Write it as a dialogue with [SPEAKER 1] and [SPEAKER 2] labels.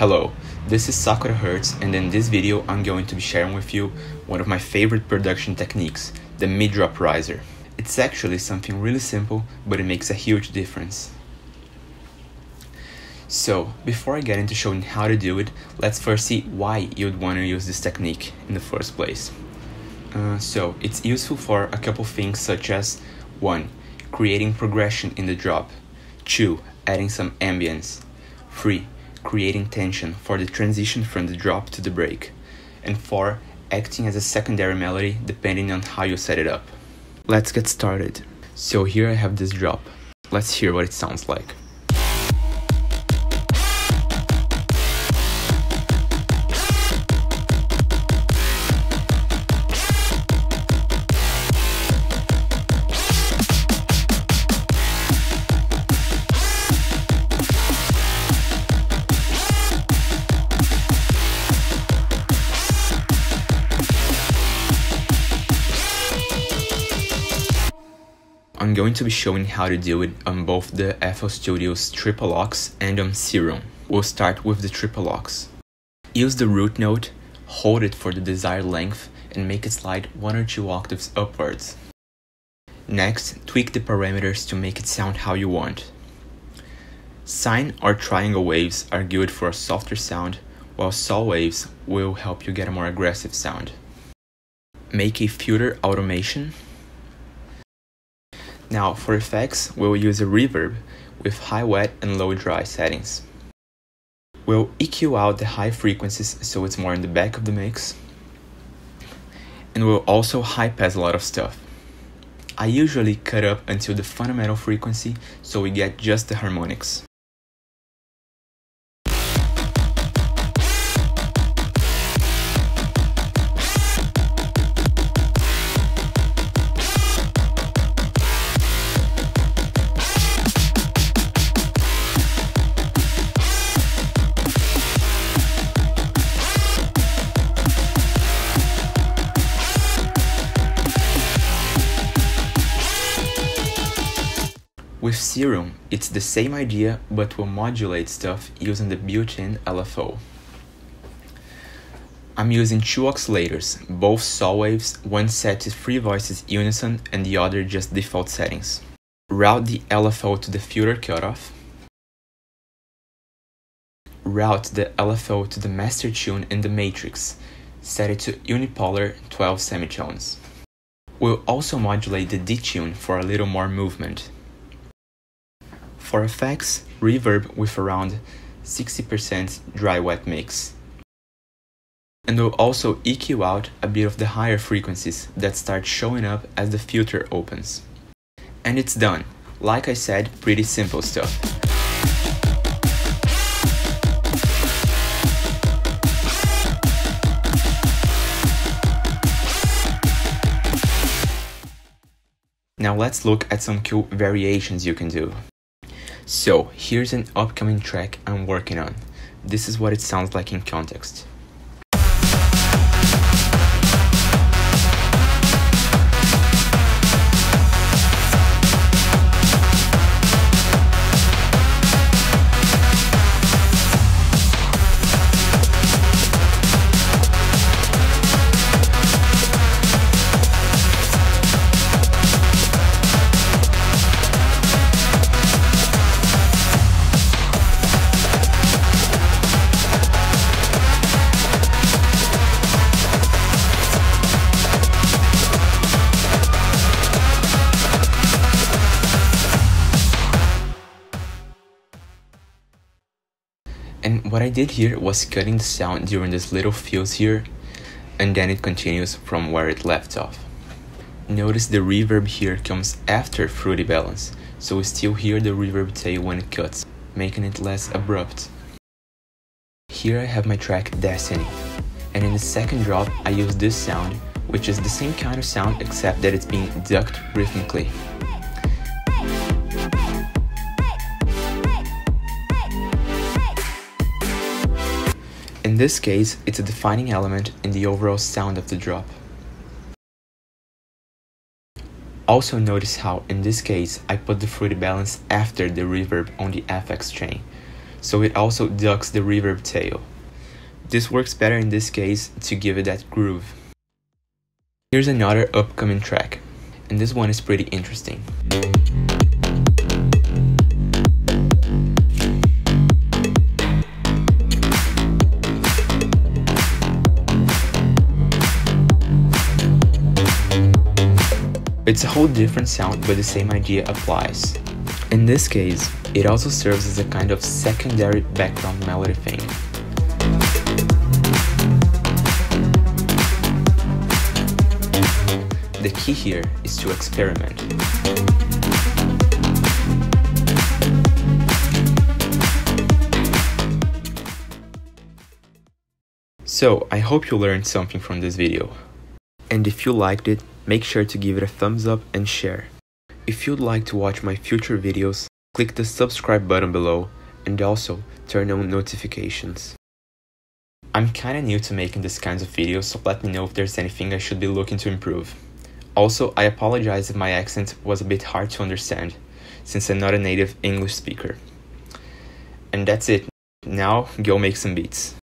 [SPEAKER 1] Hello, this is Sakura Hertz, and in this video I'm going to be sharing with you one of my favorite production techniques, the mid-drop riser. It's actually something really simple, but it makes a huge difference. So, before I get into showing how to do it, let's first see why you'd want to use this technique in the first place. So, it's useful for a couple things such as 1. Creating progression in the drop, 2. Adding some ambience, 3. Creating tension for the transition from the drop to the break, and 4. Acting as a secondary melody depending on how you set it up. Let's get started. So here I have this drop. Let's hear what it sounds like. I'm going to be showing how to do it on both the FL Studio's triple ox and on Serum. We'll start with the triple ox. Use the root note, hold it for the desired length, and make it slide 1 or 2 octaves upwards. Next, tweak the parameters to make it sound how you want. Sine or triangle waves are good for a softer sound, while saw waves will help you get a more aggressive sound. Make a filter automation. Now, for effects, we'll use a reverb with high wet and low dry settings. We'll EQ out the high frequencies so it's more in the back of the mix. And we'll also high pass a lot of stuff. I usually cut up until the fundamental frequency so we get just the harmonics. With Serum, it's the same idea, but we'll modulate stuff using the built-in LFO. I'm using 2 oscillators, both saw waves, one set to 3 voices unison and the other just default settings. Route the LFO to the filter cutoff. Route the LFO to the master tune in the matrix, set it to unipolar 12 semitones. We'll also modulate the D-tune for a little more movement. For effects, reverb with around 60% dry-wet mix. And we'll also EQ out a bit of the higher frequencies that start showing up as the filter opens. And it's done. Like I said, pretty simple stuff. Now let's look at some cool variations you can do. So, here's an upcoming track I'm working on. This is what it sounds like in context. And what I did here was cutting the sound during these little fills here, and then it continues from where it left off. Notice the reverb here comes after Fruity Balance, so we still hear the reverb tail when it cuts, making it less abrupt. Here I have my track Destiny, and in the second drop I use this sound, which is the same kind of sound except that it's being ducked rhythmically. In this case, it's a defining element in the overall sound of the drop. Also notice how, in this case, I put the Fruity Balance after the reverb on the FX chain, so it also ducks the reverb tail. This works better in this case to give it that groove. Here's another upcoming track, and this one is pretty interesting. It's a whole different sound, but the same idea applies. In this case, it also serves as a kind of secondary background melody thing. The key here is to experiment. So, I hope you learned something from this video. And if you liked it, make sure to give it a thumbs up and share. If you'd like to watch my future videos, click the subscribe button below and also turn on notifications. I'm kinda new to making these kinds of videos, so let me know if there's anything I should be looking to improve. Also, I apologize if my accent was a bit hard to understand, since I'm not a native English speaker. And that's it. Now, go make some beats.